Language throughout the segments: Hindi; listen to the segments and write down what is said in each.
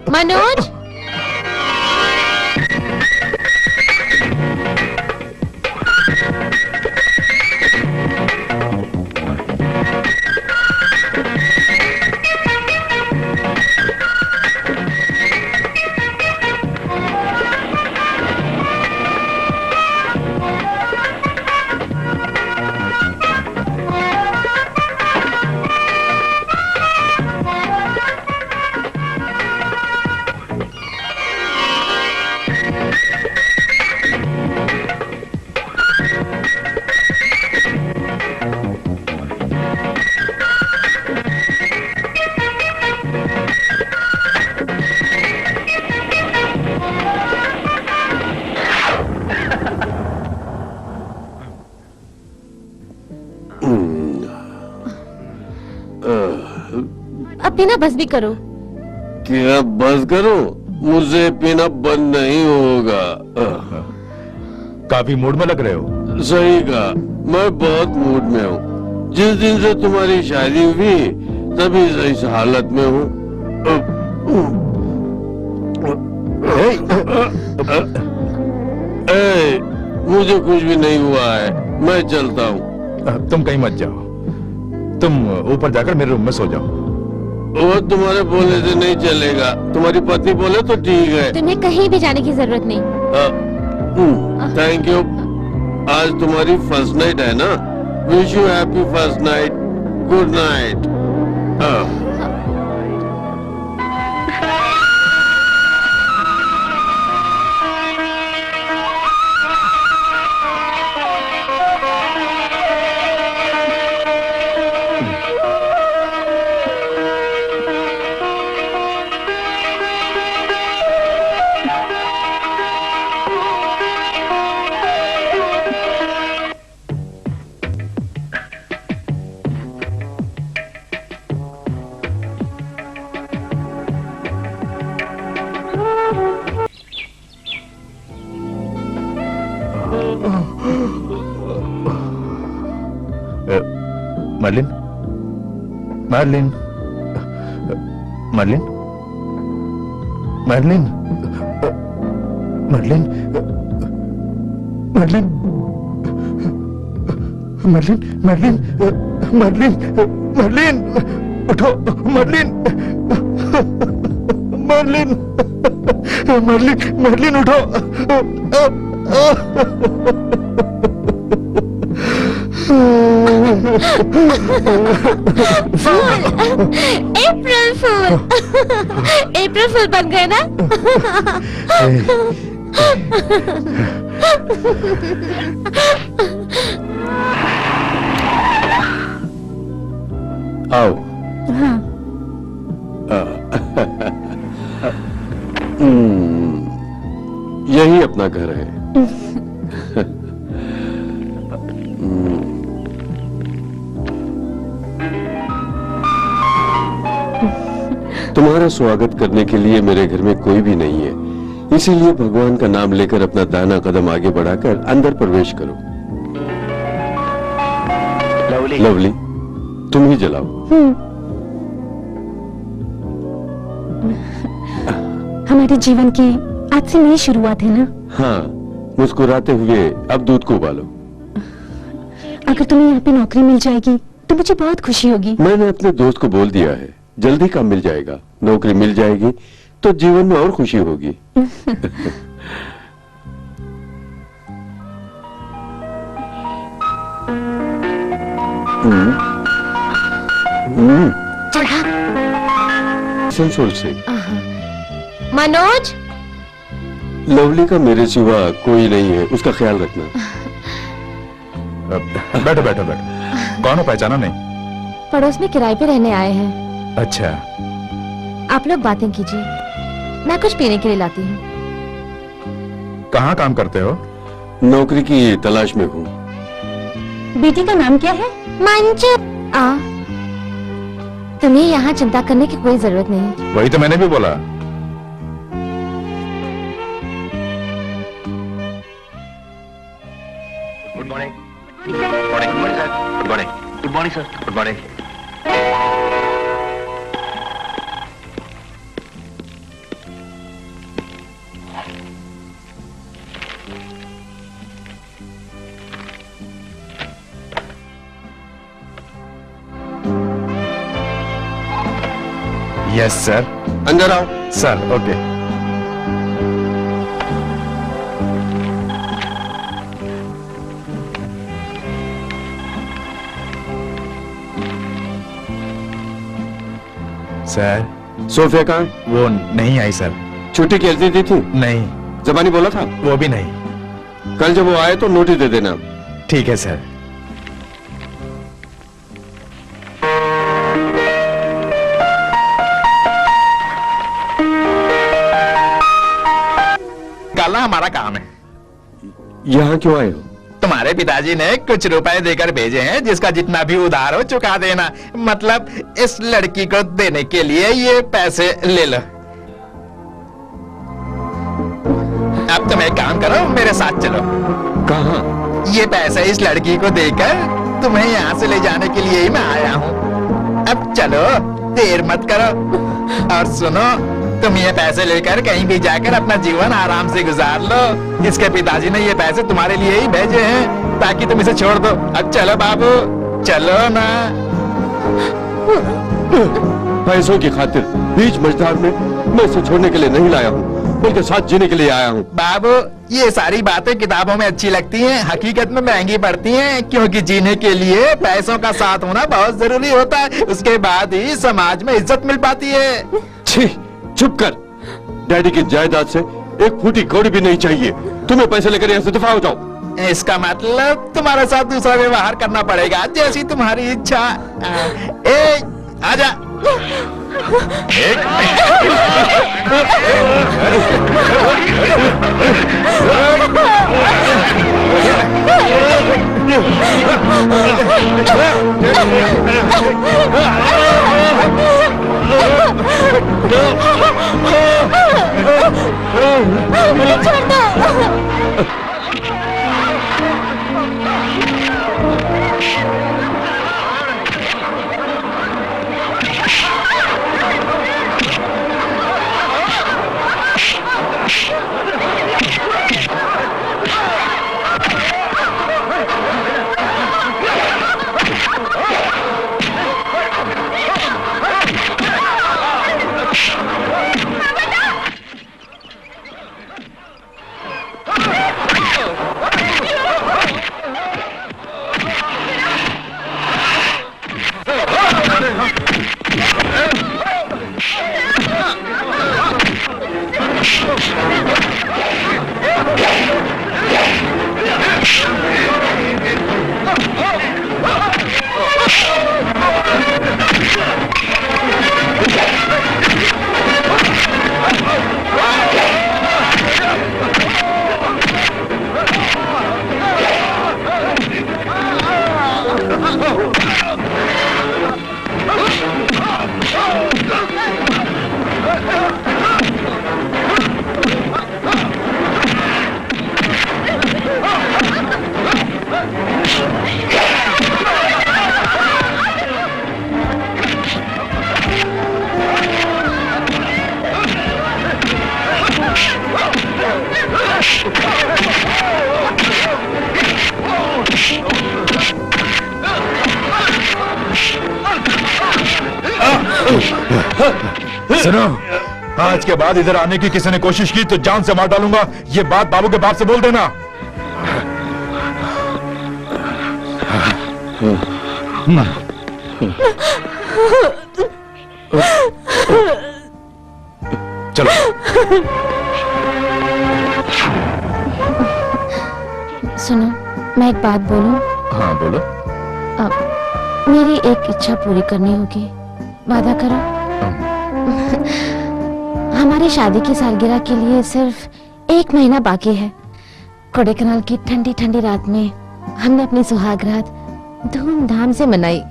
मनोज, अब पीना बस भी करो। क्या बस करो? मुझे पीना बंद नहीं होगा। काफी मूड में लग रहे हो। सही कहा, मैं बहुत मूड में हूँ। जिस दिन से तुम्हारी शादी हुई तभी से इस हालत में हूँ। मुझे कुछ भी नहीं हुआ है, मैं चलता हूँ। तुम कहीं मत जाओ, तुम ऊपर जाकर मेरे रूम में सो जाओ। वो तुम्हारे बोलने से नहीं चलेगा, तुम्हारी पत्नी बोले तो ठीक है। तुम्हें कहीं भी जाने की जरूरत नहीं। Thank you. आज तुम्हारी फर्स्ट नाइट है ना? Wish you happy first night. Good night. Merlin, Merlin, Merlin, Merlin, Merlin, Merlin, Merlin, Merlin, Merlin, Merlin, उठो, मर्लिन, मर्लिन, मर्लिन, मर्लिन, उठो। फूल, अप्रैल फूल, अप्रैल फूल बन गए ना? आओ। हाँ। यही अपना घर है। तुम्हारा स्वागत करने के लिए मेरे घर में कोई भी नहीं है, इसीलिए भगवान का नाम लेकर अपना दाना कदम आगे बढ़ाकर अंदर प्रवेश करो। लवली, लवली, तुम ही जलाओ। हमारे जीवन की आज से नई शुरुआत है ना? हाँ, मुस्कुराते हुए अब दूध को उबालो। अगर तुम्हें यहाँ पे नौकरी मिल जाएगी तो मुझे बहुत खुशी होगी। मैंने अपने दोस्त को बोल दिया है, जल्दी काम मिल जाएगा। नौकरी मिल जाएगी तो जीवन में और खुशी होगी। चढ़ा। संसोल से। मनोज, लवली का मेरे सिवा कोई नहीं है, उसका ख्याल रखना। बैठो बैठो बैठो। कौन हो, पहचाना नहीं? पड़ोस में किराए पे रहने आए हैं। अच्छा, आप लोग बातें कीजिए, मैं कुछ पीने के लिए लाती हूँ। कहाँ काम करते हो? नौकरी की तलाश में हूँ। बेटी का नाम क्या है? मंजू। तुम्हें यहाँ चिंता करने की कोई जरूरत नहीं। वही तो मैंने भी बोला। Good morning. Good morning sir. Good morning. Good morning sir. Good morning. Yes sir. अंदर आओ। Sir okay. सर सोफिया कहाँ? वो नहीं आई सर। छुट्टी की अर्जी दी थी? नहीं, जबानी बोला था? वो भी नहीं। कल जब वो आए तो नोटिस दे देना। ठीक है सर। निकालना हमारा काम है। यहाँ क्यों आए हो? तुम्हारे पिताजी ने कुछ रुपए देकर भेजे हैं, जिसका जितना भी उधार हो चुका देना। मतलब इस लड़की को देने के लिए ये पैसे ले लो। अब तुम एक काम करो, मेरे साथ चलो। कहाँ? ये पैसे इस लड़की को देकर तुम्हें यहाँ से ले जाने के लिए ही मैं आया हूँ। अब चलो, देर मत करो। और सुनो, तुम ये पैसे लेकर कहीं भी जाकर अपना जीवन आराम से गुजार लो। इसके पिताजी ने ये पैसे तुम्हारे लिए ही भेजे हैं, ताकि तुम इसे छोड़ दो। अब चलो बाबू, चलो ना। पैसों की खातिर बीच मझधार में मैं इसे छोड़ने के लिए नहीं लाया हूँ, बल्कि साथ जीने के लिए आया हूँ। बाबू, ये सारी बातें किताबों में अच्छी लगती हैं, हकीकत में महंगी पड़ती हैं, क्योंकि जीने के लिए पैसों का साथ होना बहुत जरूरी होता है। उसके बाद ही समाज में इज्जत मिल पाती है। छी, चुप कर। डैडी की जायदाद से एक फूटी कौड़ी भी नहीं चाहिए। तुम्हें पैसे लेकर यहाँ से दफा हो जाओ। इसका मतलब तुम्हारे साथ दूसरा व्यवहार करना पड़ेगा, जैसी तुम्हारी इच्छा। ए, आजा। मुझे छोड़ दो। सुनो, आज के बाद इधर आने की किसी ने कोशिश की तो जान से मार डालूंगा। ये बात बाबू के बाप से बोल देना। चलो। सुनो, मैं एक बात बोलूं? हाँ बोलो। मेरी एक इच्छा पूरी करनी होगी, वादा करो। हमारी शादी की सालगिरह के लिए सिर्फ 1 महीना बाकी है। कोडेकनाल की ठंडी ठंडी रात में हमने अपनी सुहाग रात धूमधाम से मनाई,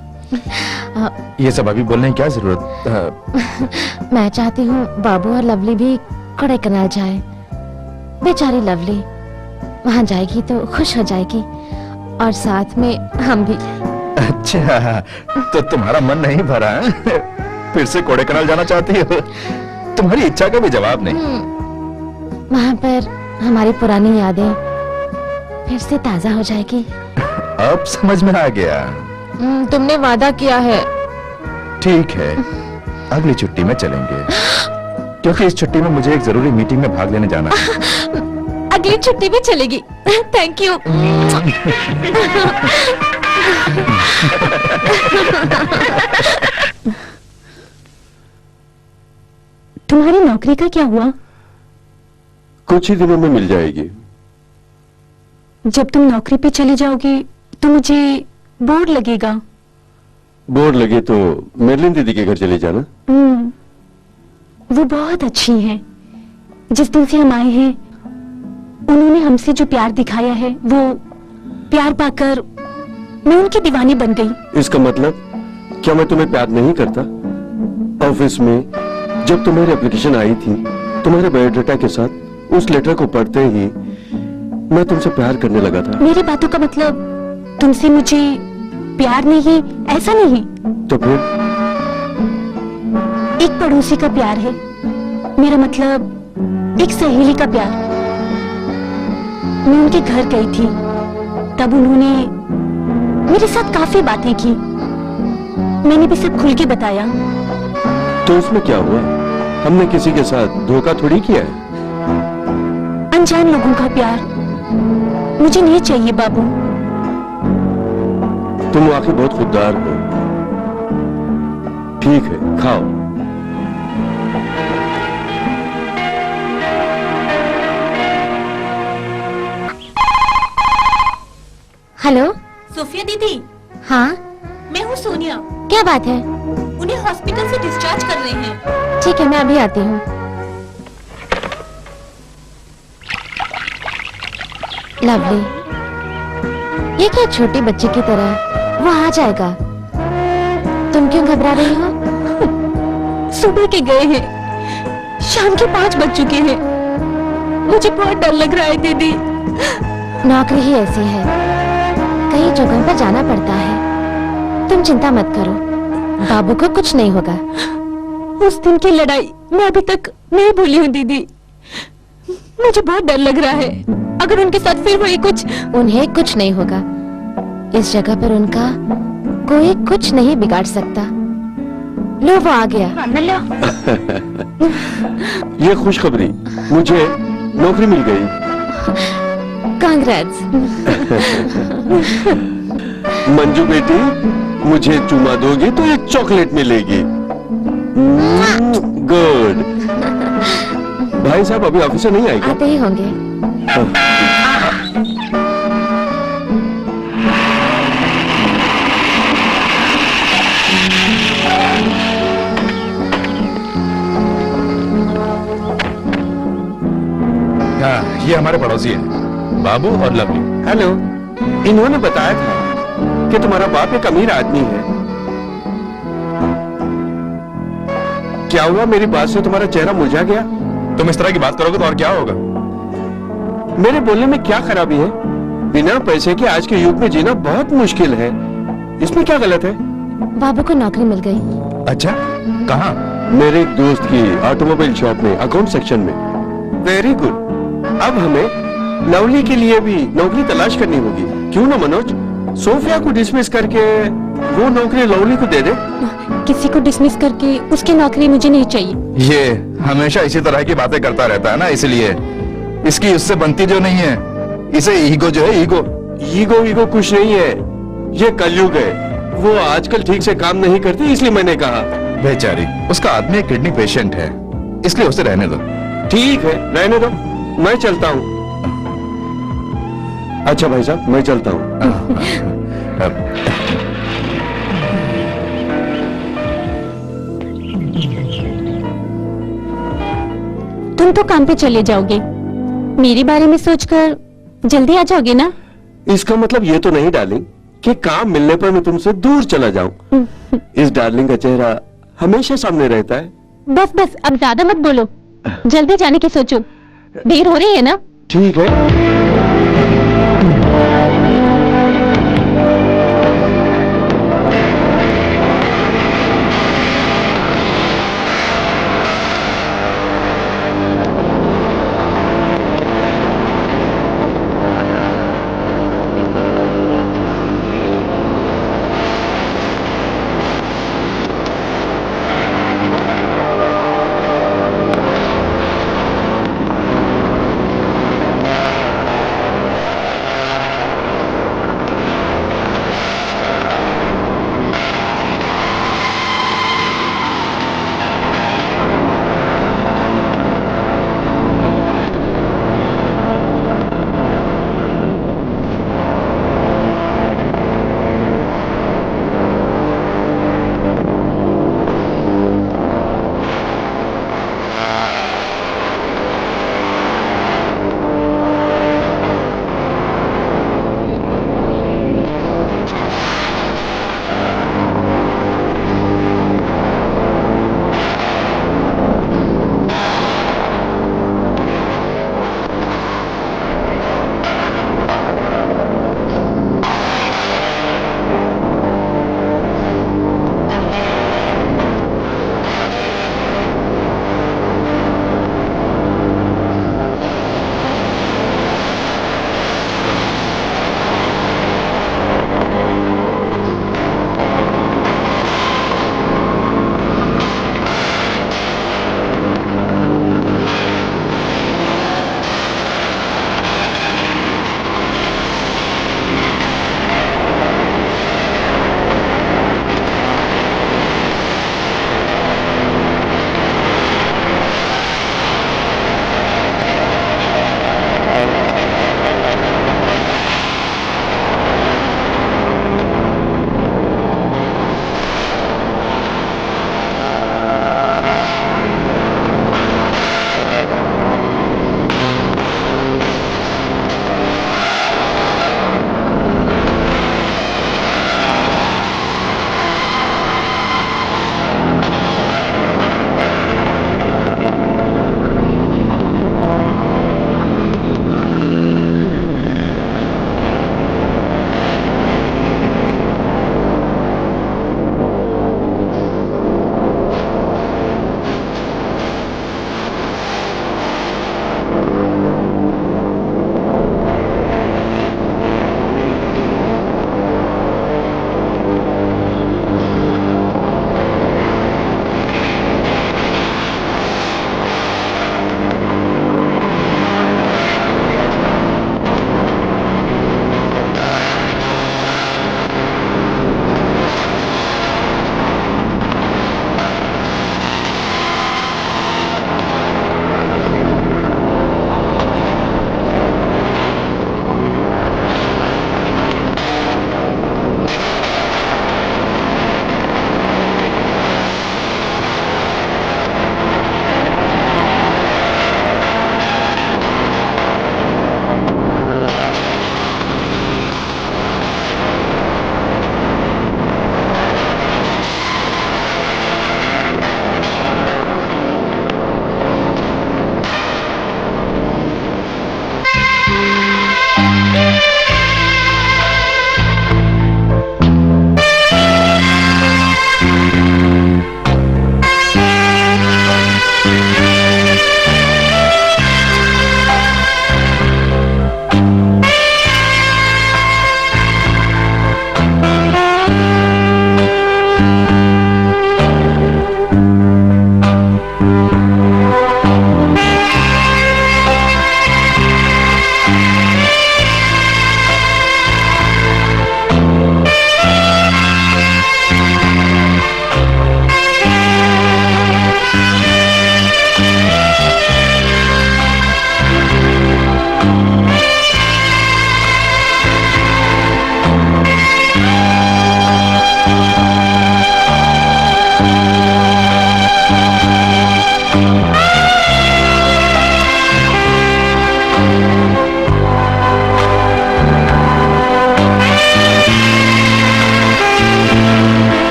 ये सब अभी बोलने की क्या जरूरत? मैं चाहती हूँ बाबू और लवली भी कोडाईकनाल जाए। बेचारी लवली वहाँ जाएगी तो खुश हो जाएगी और साथ में हम भी। अच्छा, तो तुम्हारा मन नहीं भरा है? फिर से कोडाईकनाल जाना चाहती हो? तुम्हारी इच्छा का भी जवाब नहीं। वहाँ पर हमारी पुरानी यादें फिर से ताजा हो जाएगी। अब समझ में आ गया। तुमने वादा किया है। ठीक है, अगली छुट्टी में चलेंगे, क्योंकि इस छुट्टी में मुझे एक जरूरी मीटिंग में भाग लेने जाना है। अगली छुट्टी भी चलेगी। Thank you. तुम्हारी नौकरी का क्या हुआ? कुछ ही दिनों में मिल जाएगी। जब तुम नौकरी पे चले जाओगे तो मुझे बोर लगेगा। बोर लगे तो मेरलिन दीदी के घर चले जाना। वो बहुत अच्छी हैं। जिस दिन से हम आए हैं उन्होंने हमसे जो प्यार दिखाया है वो प्यार पाकर मैं उनकी दीवानी बन गई। इसका मतलब क्या मैं तुम्हें प्यार नहीं करता? ऑफिस में जब तुम्हारी एप्लीकेशन आई थी तुम्हारे बायोडाटा के साथ, उस लेटर को पढ़ते ही मैं तुमसे प्यार करने लगा था। मेरी बातों का मतलब तुमसे मुझे प्यार नहीं, ऐसा नहीं। तो फिर? एक पड़ोसी का प्यार है। मेरा मतलब एक सहेली का प्यार। मैं उनके घर गई थी, तब उन्होंने मेरे साथ काफी बातें की। मैंने भी सब खुल के बताया। तो उसमें क्या हुआ? हमने किसी के साथ धोखा थोड़ी किया है। अनजान लोगों का प्यार मुझे नहीं चाहिए बाबू। तुम वाकई बहुत खुददार हो। ठीक है, खाओ। हेलो। सोफिया दीदी, हाँ, मैं हूँ सोनिया। क्या बात है? उन्हें हॉस्पिटल से डिस्चार्ज कर रहे हैं। ठीक है, मैं अभी आती हूँ। लवली, ये क्या छोटे बच्चे की तरह? वो आ जाएगा। तुम क्यों घबरा रही हो? सुबह के गए हैं, शाम के 5 बज चुके हैं। मुझे बहुत डर लग रहा है दीदी। नौकरी ही ऐसी है, कई जगहों पर जाना पड़ता है। तुम चिंता मत करो, बाबू को कुछ नहीं होगा। उस दिन की लड़ाई मैं अभी तक नहीं भूली हूँ दीदी। मुझे बहुत डर लग रहा है, अगर उनके साथ फिर वही कुछ। उन्हें कुछ नहीं होगा। इस जगह पर उनका कोई कुछ नहीं बिगाड़ सकता। लो, वो आ गया। ये खुशखबरी, मुझे नौकरी मिल गई। कांग्रेट्स। मंजू बेटी, मुझे चुमा दोगी तो एक चॉकलेट मिलेगी। गुड। भाई साहब अभी ऑफिस से नहीं आएगा? आते ही होंगे। हाँ, ये हमारे पड़ोसी हैं, बाबू और लवली। हेलो। इन्होंने बताया था कि तुम्हारा बाप एक अमीर आदमी है। क्या हुआ, मेरी बात से तुम्हारा चेहरा मुरझा गया? तुम इस तरह की बात करोगे तो और क्या होगा? मेरे बोलने में क्या खराबी है? बिना पैसे के आज के युग में जीना बहुत मुश्किल है। इसमें क्या गलत है? बाबू को नौकरी मिल गई। अच्छा, कहाँ? मेरे एक दोस्त की ऑटोमोबाइल शॉप में, अकाउंट सेक्शन में। Very good. अब हमें लवली के लिए भी नौकरी तलाश करनी होगी, क्यों ना मनोज? सोफिया को डिसमिस करके वो नौकरी लवली को दे दे। किसी को डिसमिस करके उसकी नौकरी मुझे नहीं चाहिए। ये हमेशा इसी तरह की बातें करता रहता है ना, इसलिए इसकी उससे बनती जो नहीं है। इसे ईगो जो है, ईगो कुछ नहीं है, ये कलयुग है। वो आजकल ठीक से काम नहीं करती, इसलिए मैंने कहा। बेचारी, उसका आदमी एक किडनी पेशेंट है, इसलिए उसे रहने दो। ठीक है, रहने दो, मैं चलता हूँ। अच्छा भाई साहब, मैं चलता हूँ। तुम तो काम पे चले जाओगे, मेरे बारे में सोचकर जल्दी आ जाओगे ना? इसका मतलब ये तो नहीं डार्लिंग कि काम मिलने पर मैं तुमसे दूर चला जाऊं। इस डार्लिंग का चेहरा हमेशा सामने रहता है। बस बस अब ज्यादा मत बोलो, जल्दी जाने की सोचो, देर हो रही है ना। ठीक है।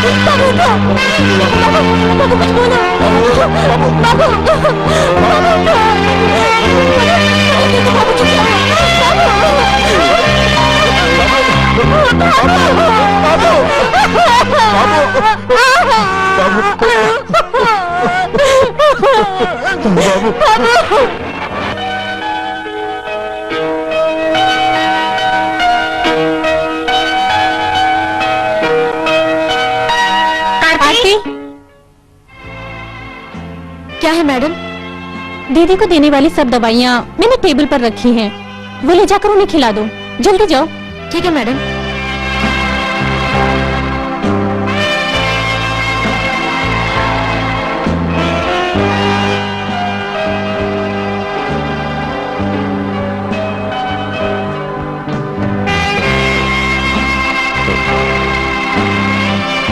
बाबू कुछ बोलो। बाबू आरती, क्या है मैडम? दीदी को देने वाली सब दवाइयाँ मैंने टेबल पर रखी हैं। वो ले जाकर उन्हें खिला दो। जल्दी जाओ। ठीक है मैडम।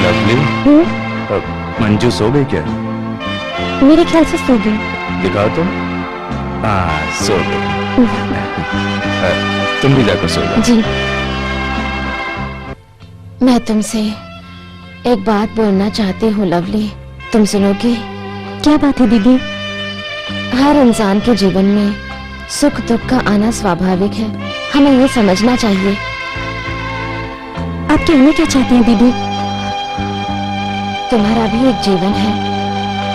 लवली, मंजू सो गई क्या? मेरे ख्याल से सो गई। दिखाओ तो। हाँ, सो गई। तुम भी जाकर सो जाओ। जी। मैं तुमसे एक बात बोलना चाहती हूँ लवली, तुम सुनोगी? क्या बात है दीदी? हर इंसान के जीवन में सुख दुख का आना स्वाभाविक है, हमें ये समझना चाहिए। आप कहना क्या चाहती हैं दीदी? तुम्हारा भी एक जीवन है,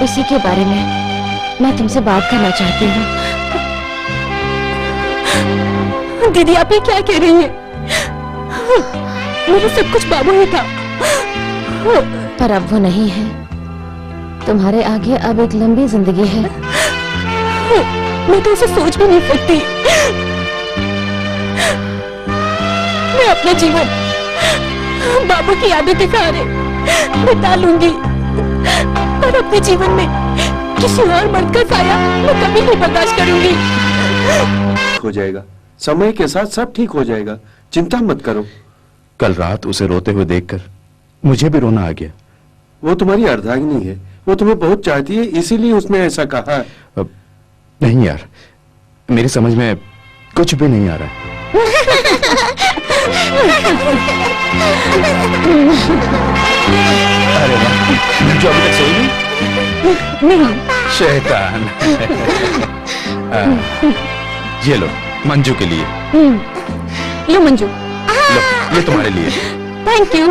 उसी के बारे में मैं तुमसे बात करना चाहती हूँ। दीदी आप ये क्या कह रही हैं? मेरा सब कुछ बाबू ही था। पर अब वो नहीं है, तुम्हारे आगे अब एक लंबी जिंदगी है। मैं तो इसे सोच भी नहीं सकती। मैं अपना जीवन बाबू की यादों के सहारे बिता लूंगी, पर अपने जीवन में किसी और मर्द का साया मैं कभी नहीं बर्दाश्त करूंगी। हो जाएगा, समय के साथ सब ठीक हो जाएगा, चिंता मत करो। कल रात उसे रोते हुए देखकर मुझे भी रोना आ गया। वो तुम्हारी अर्धांगिनी है, वो तुम्हें बहुत चाहती है, इसीलिए उसने ऐसा कहा। नहीं यार, मेरी समझ में कुछ भी नहीं आ रहा है। अरे वाह, मंजू अभी तक सोई नहीं? नहीं। शैतान। ये लो मंजू के लिए। लो मंजू। लो, ये तुम्हारे लिए। Thank you.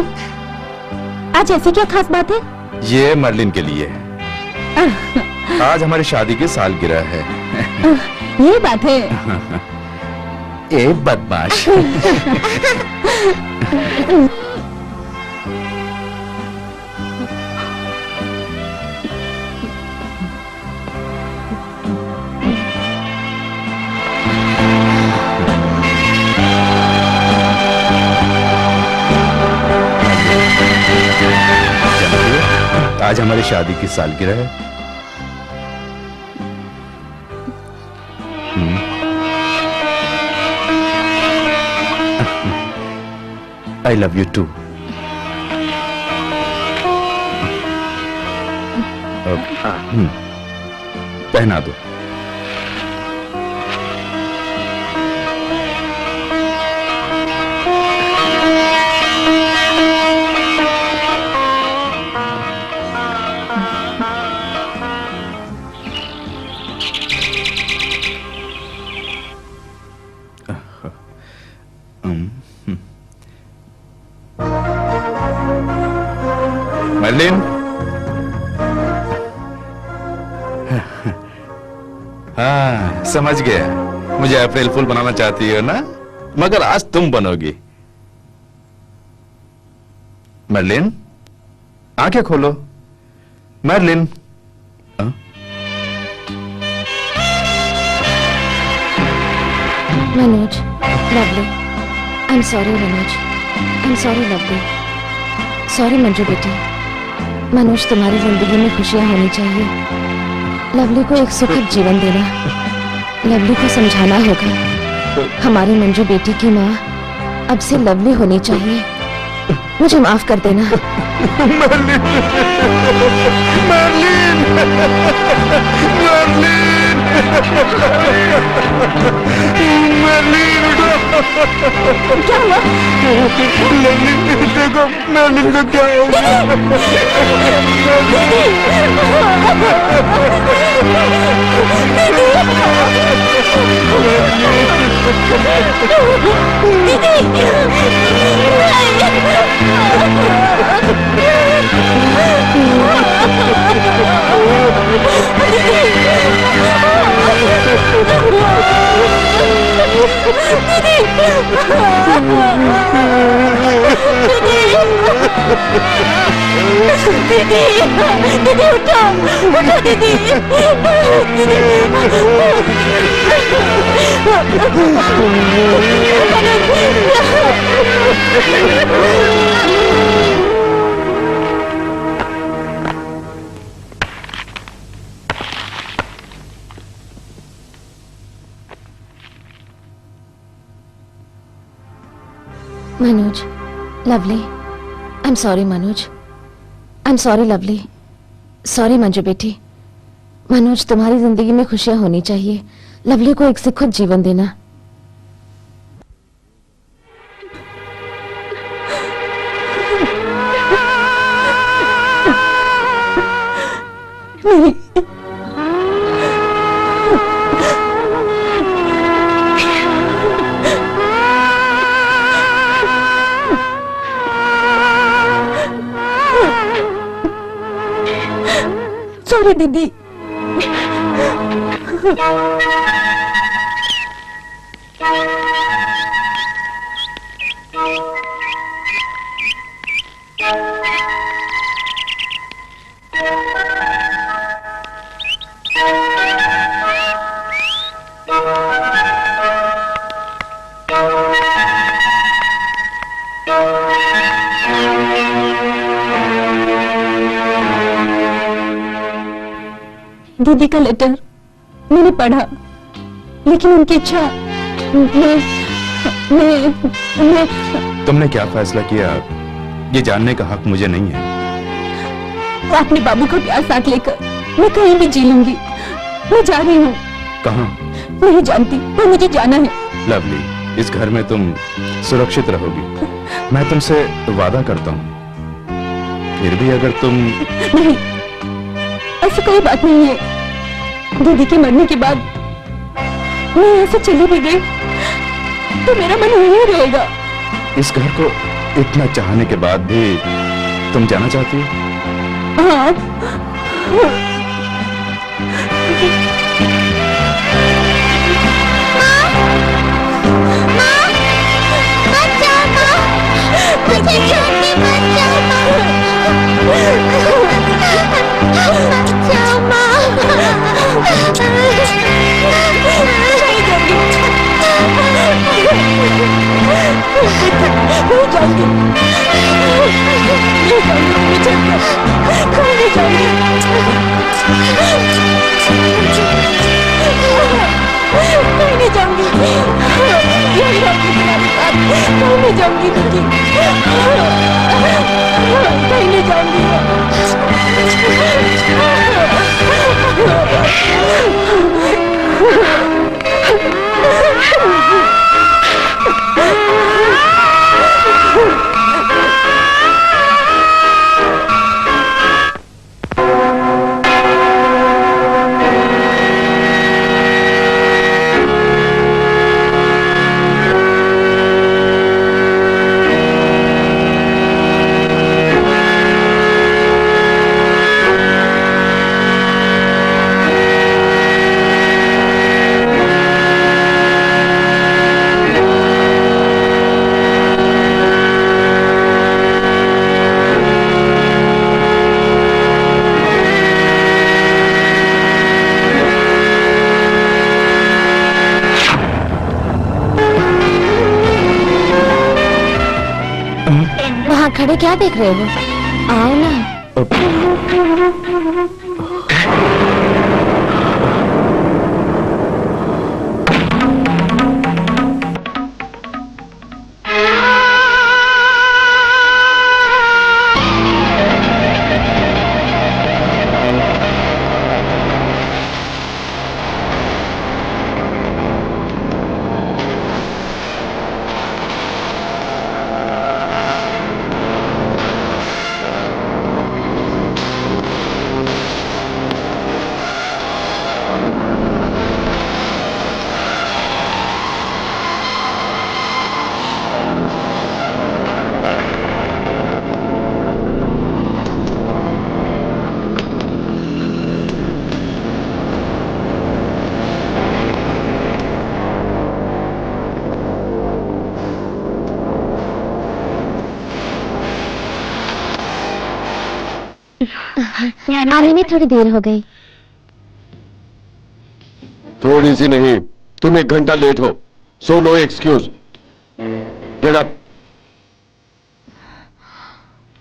आज ऐसी क्या खास बात है? ये मर्लिन के लिए। आज हमारी शादी की सालगिरह है। ये बात है। ए बदमाश। आज हमारी शादी की सालगिरह है। I love you too. पहना दो। मर्लिन, हाँ समझ गया, मुझे अप्रैल फूल बनाना चाहती हो ना, मगर आज तुम बनोगी। मर्लिन, आंखें खोलो। Merlin. Manoj, Lovely, I am sorry Manoj, I am sorry Lovely, sorry Manju बेटी। मनोज, तुम्हारी जिंदगी में खुशियां होनी चाहिए, लवली को एक सुखद जीवन देना। लवली को समझाना होगा, हमारी मंजू बेटी की माँ अब से लवली होनी चाहिए। मुझे माफ कर देना। मर्लिन, मर्लिन, मर्लिन, मर्लिन, क्या हुआ? देखो मैंने तो क्या दीदी दीदी उठो उठो दीदी Manoj, Lovely, I am sorry Manoj, I am sorry Lovely, sorry Manju बेटी। मनोज, तुम्हारी जिंदगी में खुशियां होनी चाहिए, लवली को एक से खुद जीवन देना। सॉरी दीदी। दीदी का लेटर मैंने पढ़ा, लेकिन उनकी इच्छा मैं तुमने क्या फैसला किया ये जानने का हक मुझे नहीं है। अपने बाबू का प्यार साथ लेकर मैं कहीं भी जी लूंगी। मैं जा रही हूँ। कहाँ? नहीं जानती, पर मुझे जाना है। लवली, इस घर में तुम सुरक्षित रहोगी, मैं तुमसे वादा करता हूँ। फिर भी अगर तुम नहीं, ऐसी कोई बात नहीं है। दीदी के मरने के बाद मैं ऐसे चली भी गई तो मेरा मन वहीं रहेगा। इस घर को इतना चाहने के बाद भी तुम जाना चाहती हो? हाँ। खड़े क्या देख रहे हो? आओ ना। आने में थोड़ी देर हो गई। थोड़ी सी नहीं, तुम 1 घंटा लेट हो, so no excuse. Get up.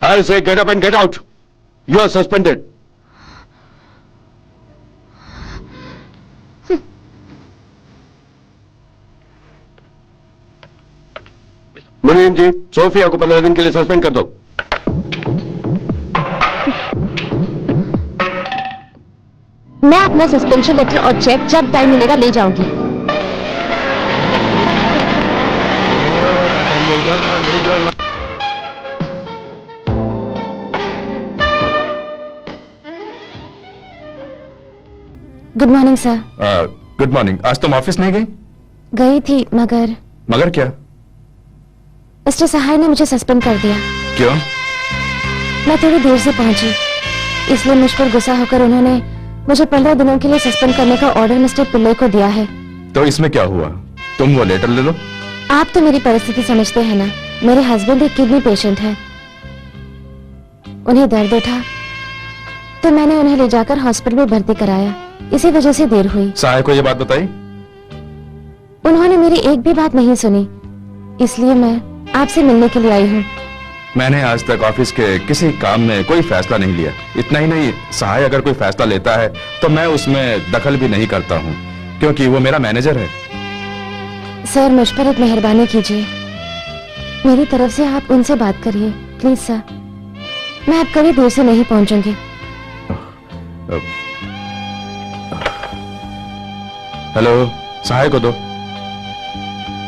I say get up and get out. You are suspended. Munim ji, Sophia को 15 दिन के लिए सस्पेंड कर दो। मैं अपना सस्पेंशन लेटर और चेक जब टाइम मिलेगा ले जाऊंगी। Good morning sir. Good morning. आज तुम ऑफिस नहीं गई? गई थी मगर क्या? मिस्टर सहाय ने मुझे सस्पेंड कर दिया। क्यों? मैं थोड़ी देर से पहुंची, इसलिए मुझ पर गुस्सा होकर उन्होंने मुझे 15 दिनों के लिए सस्पेंड करने का ऑर्डर मिस्टर पिल्ले को दिया है। तो इसमें क्या हुआ? तुम वो लेटर ले लो। आप तो मेरी परिस्थिति समझते हैं ना। मेरे हस्बैंड एक किडनी पेशेंट हैं। उन्हें दर्द उठा तो मैंने उन्हें ले जाकर हॉस्पिटल में भर्ती कराया। इसी वजह से देर हुई। सहाय को ये बात बताई? उन्होंने मेरी एक भी बात नहीं सुनी, इसलिए मैं आपसे मिलने के लिए आई हूँ। मैंने आज तक ऑफिस के किसी काम में कोई फैसला नहीं लिया। इतना ही नहीं, सहाय अगर कोई फैसला लेता है तो मैं उसमें दखल भी नहीं करता हूँ, क्योंकि वो मेरा मैनेजर है। सर, मुझ पर एक मेहरबानी कीजिए। मेरी तरफ से आप उनसे बात करिए प्लीज सर। मैं अब कभी देर से नहीं पहुंचूंगी। हेलो, सहाय को दो।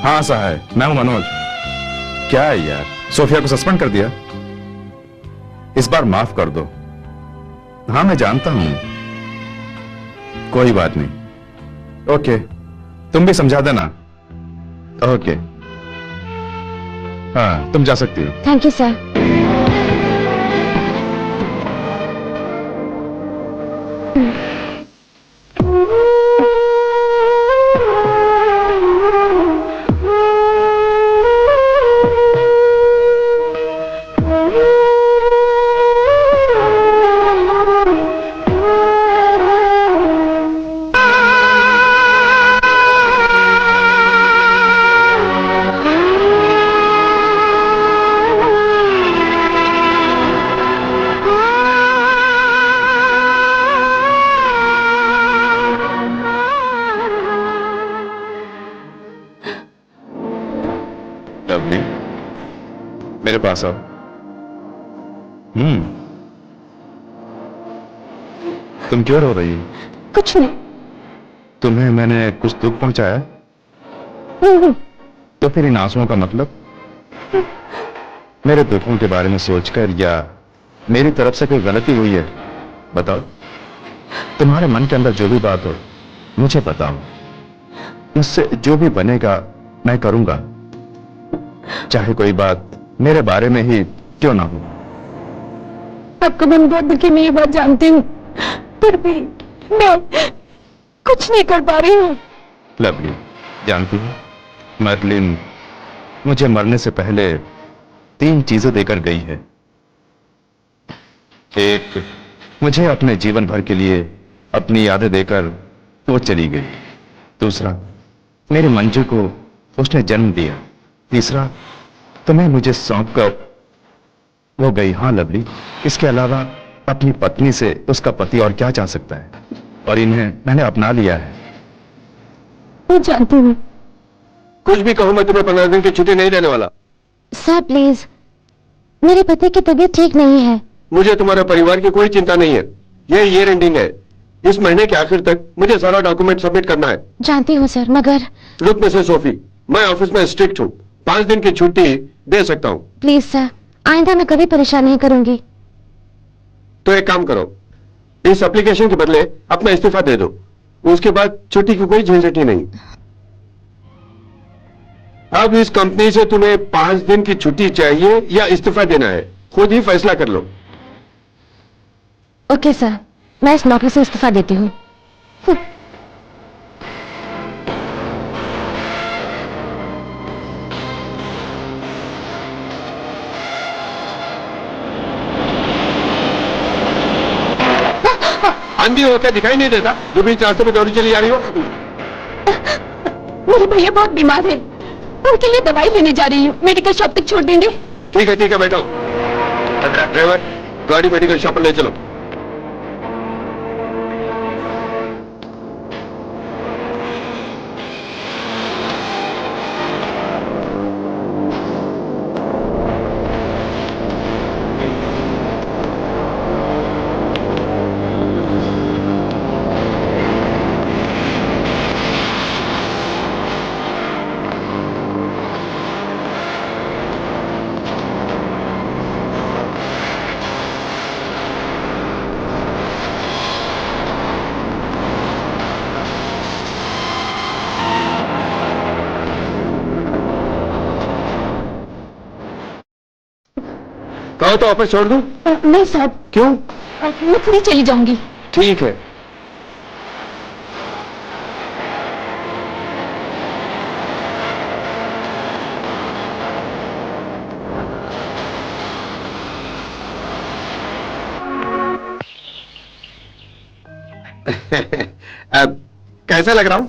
हाँ सहाय, मैं हूं मनोज। क्या है यार, सोफिया को सस्पेंड कर दिया? इस बार माफ कर दो। हाँ मैं जानता हूं, कोई बात नहीं। ओके, तुम भी समझा देना। ओके, हाँ तुम जा सकती हो। Thank you sir. लवली, मेरे पास आओ। तुम क्यों रो रही हो? कुछ नहीं। तुम्हें मैंने कुछ दुख पहुंचाया? तो फिर इन आंसुओं का मतलब? मेरे दुखों के बारे में सोचकर या मेरी तरफ से कोई गलती हुई है? बताओ। तुम्हारे मन के अंदर जो भी बात हो मुझे बताओ। मुझसे जो भी बनेगा मैं करूंगा, चाहे कोई बात मेरे बारे में ही क्यों ना हो। आपका मन बहुत दुखी, मैं ये बात जानती हूँ, फिर भी मैं कुछ नहीं कर पा रही हूँ। लवली, जानती हो मर्लिन मुझे मरने से पहले 3 चीजें देकर गई है। एक, मुझे अपने जीवन भर के लिए अपनी यादें देकर वो चली गई। दूसरा, मेरी मंजू को उसने जन्म दिया। तीसरा, तुम्हें मुझे सौंप कर वो गई। हाँ लवली, इसके अलावा अपनी पत्नी से उसका पति और क्या चाह सकता है? और इन्हें मैंने अपना लिया है। मैं जानती हूँ। कुछ भी कहो, मैं तुम्हें 15 दिन की छुट्टी नहीं देने वाला। सर प्लीज, मेरे पति की तबीयत ठीक नहीं है। मुझे तुम्हारे परिवार की कोई चिंता नहीं है। ये ईयर एंडिंग है। इस महीने के आखिर तक मुझे सारा डॉक्यूमेंट सबमिट करना है। जानती हूँ सर, मगर लुक मिसेस सोफी, मैं ऑफिस में स्ट्रिक्ट हूँ। 5 दिन की छुट्टी दे सकता हूँ। प्लीज सर, आइंदा मैं कभी परेशान नहीं करूंगी। तो एक काम करो, इस एप्लीकेशन के बदले अपना इस्तीफा दे दो। उसके बाद छुट्टी की कोई झंझट ही नहीं। अब इस कंपनी से तुम्हें 5 दिन की छुट्टी चाहिए या इस्तीफा देना है, खुद ही फैसला कर लो। ओके सर, मैं इस नौकरी से इस्तीफा देती हूँ। अंधी होकर दिखाई नहीं देता जो बीच रास्ते में दौड़ी चली जा रही हो? मेरे भैया बहुत बीमार है, उनके लिए दवाई लेने जा रही हूँ। मेडिकल शॉप तक छोड़ देंगे? ठीक है बैठो। ड्राइवर, गाड़ी मेडिकल शॉप पर ले चलो। कहो तो वापस छोड़ दूं? नहीं साहब, क्यों? मैं खुद ही चली जाऊंगी। ठीक है। अब कैसा लग रहा हूँ?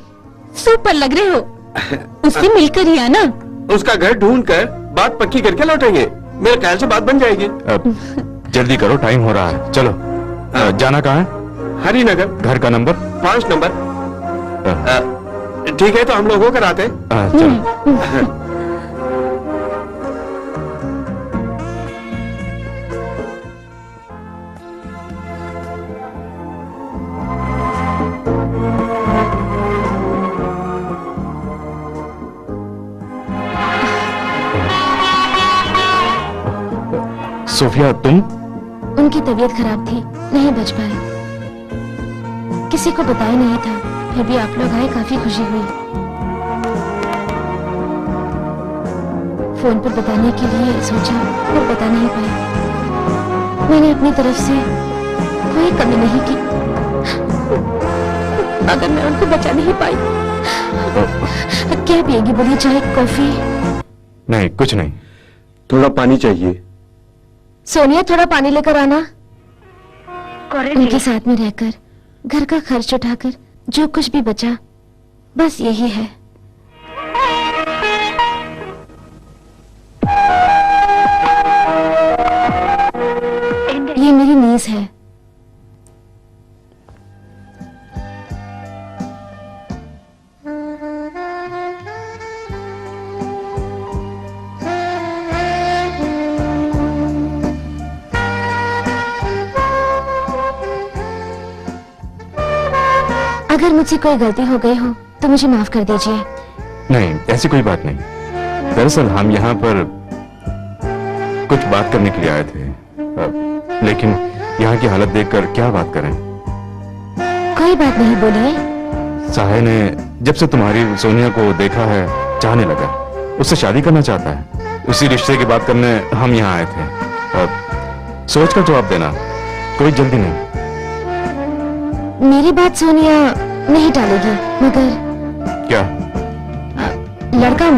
सुपर लग रहे हो। उससे मिलकर ही आना। उसका घर ढूंढकर बात पक्की करके लौटेंगे। मेरे ख्याल से बात बन जाएगी। जल्दी करो, टाइम हो रहा है। चलो। जाना कहाँ है? हरिनगर। घर का नंबर? 5 नंबर। ठीक है, तो हम लोग होकर आते हैं। चलो। सोफिया, तुम? उनकी तबीयत खराब थी, नहीं बच पाए। किसी को बताया नहीं था, फिर भी आप लोग आए, काफी खुशी हुई। फोन पर बताने के लिए सोचा, पर बता नहीं पाया। मैंने अपनी तरफ से कोई कमी नहीं की। अगर मैं उनको बचा नहीं पाई, क्या पिएगी? बोलिए, चाय, कॉफी? नहीं, कुछ नहीं। थोड़ा पानी चाहिए। सोनिया, थोड़ा पानी लेकर आना। उनके साथ में रहकर, घर का खर्च उठाकर जो कुछ भी बचा, बस यही है। ये मेरी नीज है। अगर मुझसे कोई गलती हो गई हो तो मुझे माफ कर दीजिए। नहीं, ऐसी कोई बात नहीं। दरअसल हम यहाँ पर कुछ बात करने के लिए आए थे, लेकिन यहाँ की हालत देखकर क्या बात करें। कोई बात नहीं, बोलिए। साहे ने जब से तुम्हारी सोनिया को देखा है, चाहने लगा, उससे शादी करना चाहता है। उसी रिश्ते की बात करने हम यहाँ आए थे। सोच कर जवाब देना, कोई जल्दी नहीं। मेरी बात सोनिया नहीं टालेगी, मगर क्या? लड़का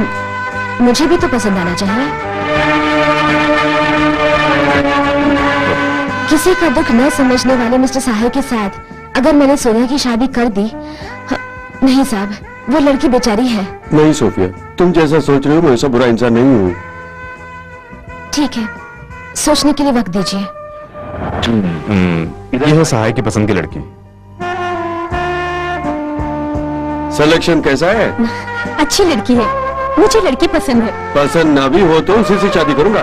मुझे भी तो पसंद आना चाहिए। किसी का दुख न समझने वाले मिस्टर साहे के साथ अगर मैंने सोनिया की शादी कर दी, नहीं साहब, वो लड़की बेचारी है। नहीं सोफिया, तुम जैसा सोच रहे हो मैं ऐसा बुरा इंसान नहीं हूँ। ठीक है, सोचने के लिए वक्त दीजिए। यह है सहाय की पसंद की लड़की। सिलेक्शन कैसा है? अच्छी लड़की है, मुझे लड़की पसंद है। पसंद ना भी हो तो उसी से शादी करूंगा।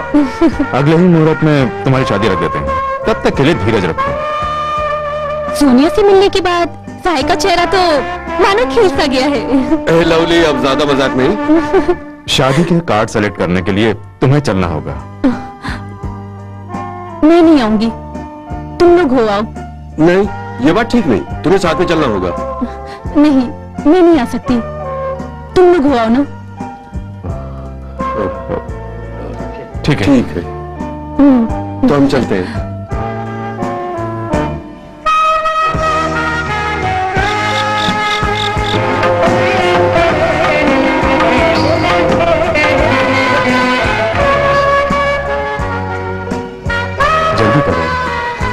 अगले ही मुहूर्त में तुम्हारी शादी रख देते हैं, तब तक के लिए धीरज रखो। सोनिया से मिलने के बाद साहे का चेहरा तो मानो खिल सा गया है। लवली, अब ज्यादा मजाक नहीं। शादी के कार्ड सेलेक्ट करने के लिए तुम्हें चलना होगा। मैं नहीं आऊंगी, तुम लोग हो आओ। नहीं, ये बात ठीक नहीं, तुम्हें साथ में चलना होगा। नहीं, मैं नहीं आ सकती, तुम लोग हो आओ ना। ठीक है। ठीक है, तो हम चलते हैं। जल्दी करो,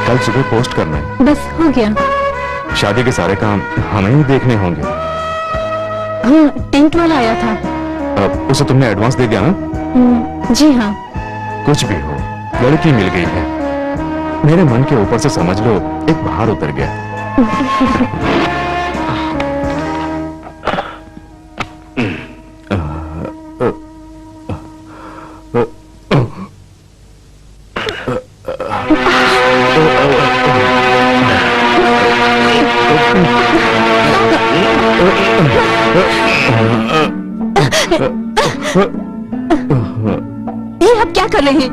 कल सुबह पोस्ट करना है। बस हो गया। शादी के सारे काम हमें ही देखने होंगे। हाँ, टेंट वाला आया था। अब उसे तुमने एडवांस दे दिया ना? जी हाँ। कुछ भी हो, लड़की मिल गई है। मेरे मन के ऊपर से समझ लो एक भार उतर गया। ये आप क्या कर रहे हैं?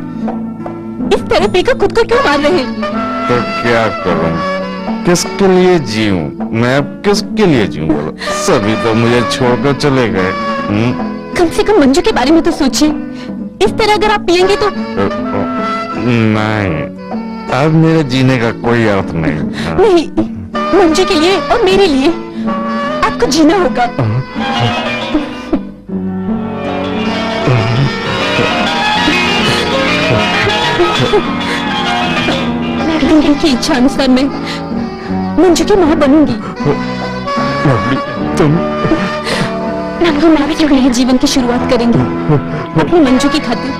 इस तरह पीकर खुद को क्यों मार रहे हैं? तो क्या करूं? किसके लिए जीऊं? मैं अब किसके लिए जीऊं बोलो? सभी तो मुझे छोड़कर चले गए। कम से कम मंजू के बारे में तो सोचिए। इस तरह अगर आप पिएंगे तो नहीं, अब मेरे जीने का कोई अर्थ नहीं। हाँ। नहीं, मंजू के लिए और मेरे लिए आपको जीना होगा। दिल की इच्छा अनुसार मैं मंजू की माँ बनूंगी। लवली, तुम हम आपसे नए जीवन की शुरुआत करेंगे अपनी मंजू की खातिर।